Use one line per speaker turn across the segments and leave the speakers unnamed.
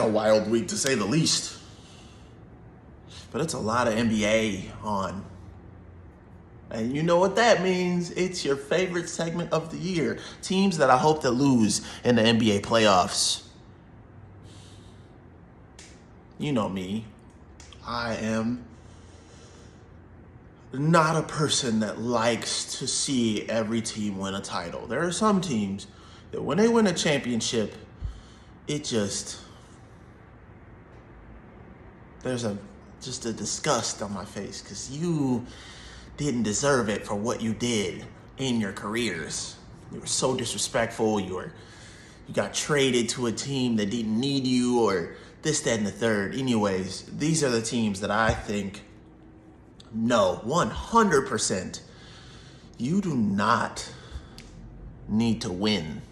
A wild week to say the least. But it's a lot of NBA on. And you know what that means. It's your favorite segment of the year. Teams that I hope that lose in the NBA playoffs. You know me. I am not a person that likes to see every team win a title. There are some teams that when they win a championship, there's just a disgust on my face because you didn't deserve it for what you did in your careers. You were so disrespectful. You got traded to a team that didn't need you, or this, that, and the third. Anyways, these are the teams that I think, no, 100%, you do not need to win.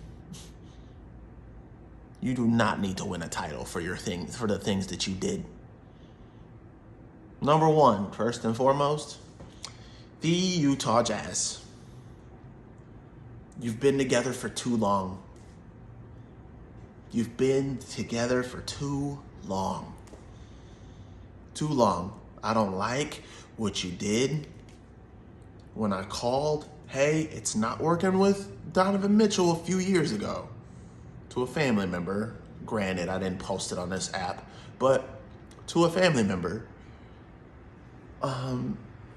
You do not need to win a title for the things that you did. Number one, first and foremost, the Utah Jazz. You've been together for too long. You've been together for too long. Too long. I don't like what you did when I called, hey, it's not working with Donovan Mitchell a few years ago, to a family member. Granted, I didn't post it on this app, but to a family member.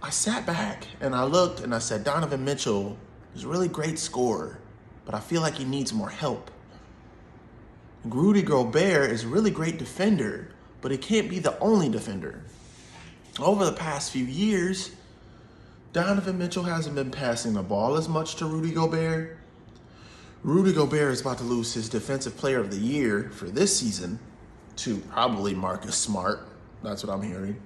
I sat back and I looked and I said, Donovan Mitchell is a really great scorer, but I feel like he needs more help. Rudy Gobert is a really great defender, but he can't be the only defender. Over the past few years, Donovan Mitchell hasn't been passing the ball as much to Rudy Gobert. Rudy Gobert is about to lose his Defensive Player of the Year for this season to probably Marcus Smart. That's what I'm hearing.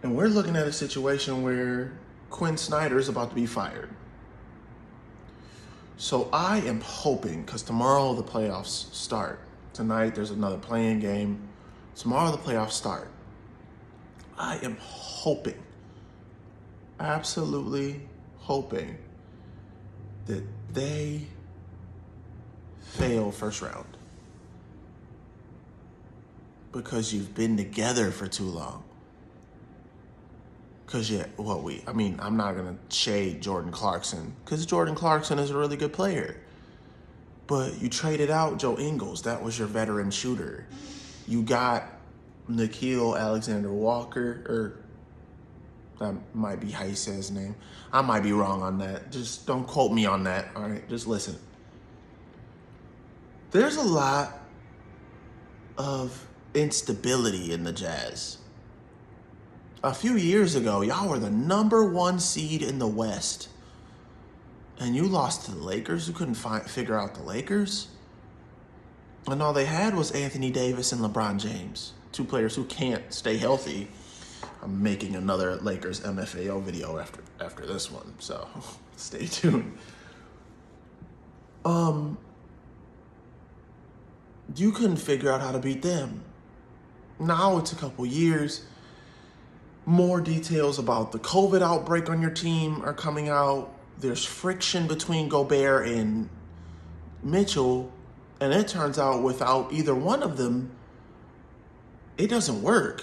And we're looking at a situation where Quinn Snyder is about to be fired. So I am hoping, because tomorrow the playoffs start. Tonight there's another play-in game. Tomorrow the playoffs start. I am hoping, absolutely hoping, that they fail first round. Because you've been together for too long. Because I'm not going to shade Jordan Clarkson, because Jordan Clarkson is a really good player. But you traded out Joe Ingles. That was your veteran shooter. You got Nickeil Alexander-Walker, or that might be how you say his name. I might be wrong on that. Just don't quote me on that, all right? Just listen. There's a lot of instability in the Jazz. A few years ago, y'all were the number one seed in the West. And you lost to the Lakers. You couldn't figure out the Lakers. And all they had was Anthony Davis and LeBron James. Two players who can't stay healthy. I'm making another Lakers MFAO video after this one, so stay tuned. You couldn't figure out how to beat them. Now it's a couple years. More details about the COVID outbreak on your team are coming out. There's friction between Gobert and Mitchell, and it turns out without either one of them, it doesn't work.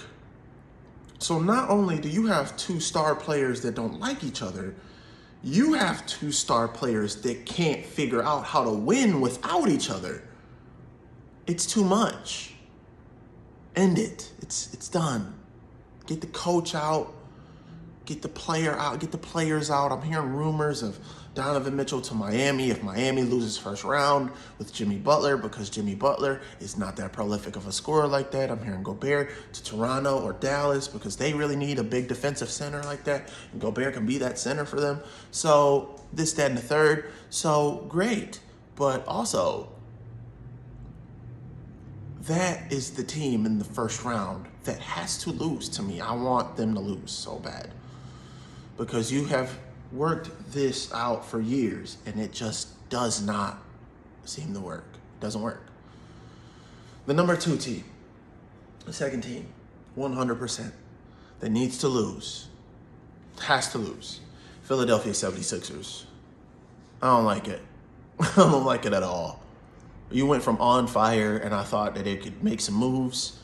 So not only do you have two star players that don't like each other, you have two star players that can't figure out how to win without each other. It's too much. End it. It's done. Get the coach out. Get the player out. Get the players out. I'm hearing rumors of Donovan Mitchell to Miami if Miami loses first round with Jimmy Butler, because Jimmy Butler is not that prolific of a scorer like that. I'm hearing Gobert to Toronto or Dallas because they really need a big defensive center like that. And Gobert can be that center for them. So this, that, and the third. So great. But also, that is the team in the first round that has to lose to me. I want them to lose so bad. Because you have worked this out for years and it just does not seem to work. It doesn't work. The number two team, the second team, 100%, that needs to lose, has to lose, Philadelphia 76ers. I don't like it. I don't like it at all. You went from on fire, and I thought that it could make some moves.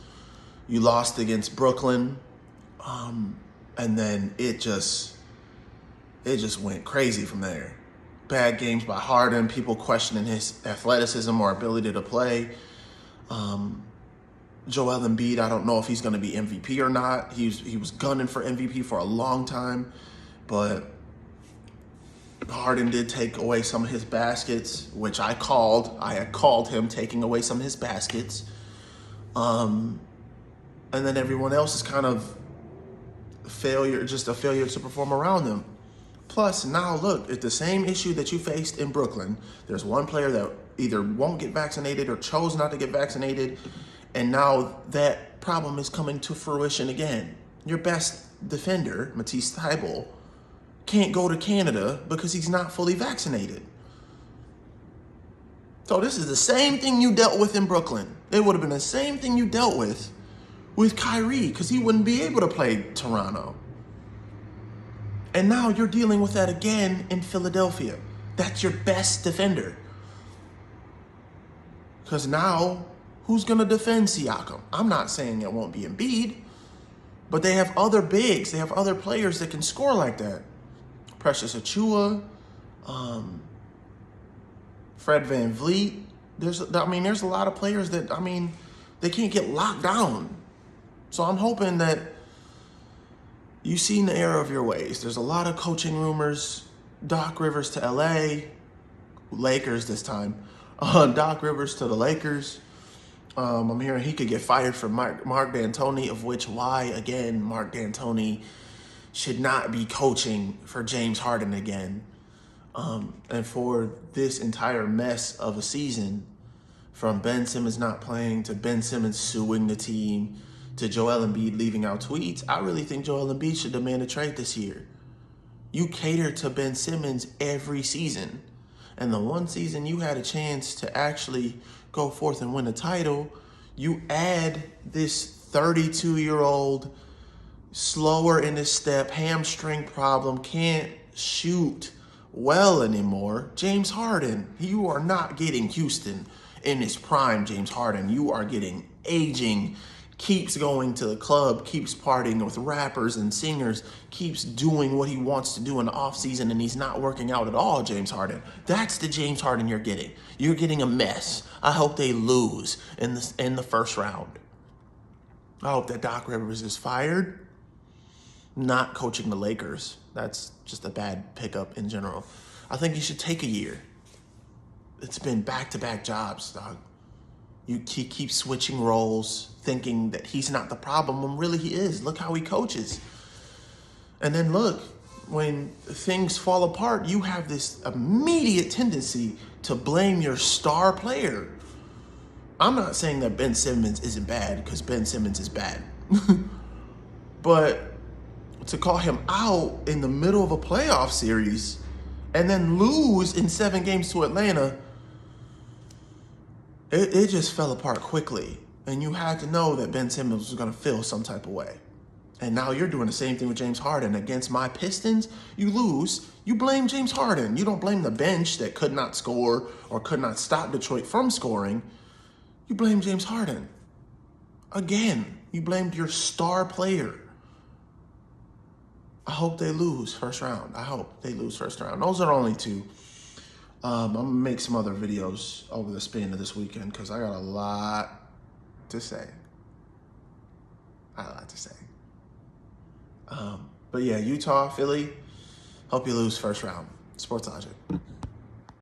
You lost against Brooklyn, and then it just went crazy from there. Bad games by Harden, people questioning his athleticism or ability to play. Joel Embiid, I don't know if he's going to be MVP or not. He was gunning for MVP for a long time, but Harden did take away some of his baskets, which I called. I had called him taking away some of his baskets. And then everyone else is kind of a failure to perform around them. Plus, now look, it's the same issue that you faced in Brooklyn. There's one player that either won't get vaccinated or chose not to get vaccinated, and now that problem is coming to fruition again. Your best defender, Matisse Thybulle, can't go to Canada because he's not fully vaccinated. So this is the same thing you dealt with in Brooklyn. It would have been the same thing you dealt with Kyrie, because he wouldn't be able to play Toronto. And now you're dealing with that again in Philadelphia. That's your best defender. Because now, who's going to defend Siakam? I'm not saying it won't be Embiid, but they have other bigs. They have other players that can score like that. Precious Achiuwa, Fred VanVleet. There's a lot of players that, they can't get locked down. So I'm hoping that you've seen the error of your ways. There's a lot of coaching rumors. Doc Rivers to LA, Lakers this time. Doc Rivers to the Lakers. I'm hearing he could get fired from Mark D'Antoni, of which again, Mark D'Antoni should not be coaching for James Harden again. And for this entire mess of a season, from Ben Simmons not playing to Ben Simmons suing the team to Joel Embiid leaving out tweets, I really think Joel Embiid should demand a trade this year. You cater to Ben Simmons every season. And the one season you had a chance to actually go forth and win a title, you add this 32-year-old, slower in his step, hamstring problem, can't shoot well anymore, James Harden. You are not getting Houston in his prime, James Harden. You are getting aging, keeps going to the club, keeps partying with rappers and singers, keeps doing what he wants to do in the offseason, and he's not working out at all, James Harden. That's the James Harden you're getting. You're getting a mess. I hope they lose in the first round. I hope that Doc Rivers is fired. Not coaching the Lakers. That's just a bad pickup in general. I think he should take a year. It's been back-to-back jobs, dog. He keeps switching roles, thinking that he's not the problem when really he is. Look how he coaches. And then look, when things fall apart, you have this immediate tendency to blame your star player. I'm not saying that Ben Simmons isn't bad, because Ben Simmons is bad. But to call him out in the middle of a playoff series and then lose in 7 games to Atlanta, it just fell apart quickly. And you had to know that Ben Simmons was going to feel some type of way. And now you're doing the same thing with James Harden. Against my Pistons, you lose, you blame James Harden. You don't blame the bench that could not score or could not stop Detroit from scoring. You blame James Harden. Again, you blamed your star player. I hope they lose first round. I hope they lose first round. Those are only 2. I'm going to make some other videos over the span of this weekend because I got a lot to say. But yeah, Utah, Philly, hope you lose first round. Sportslogic.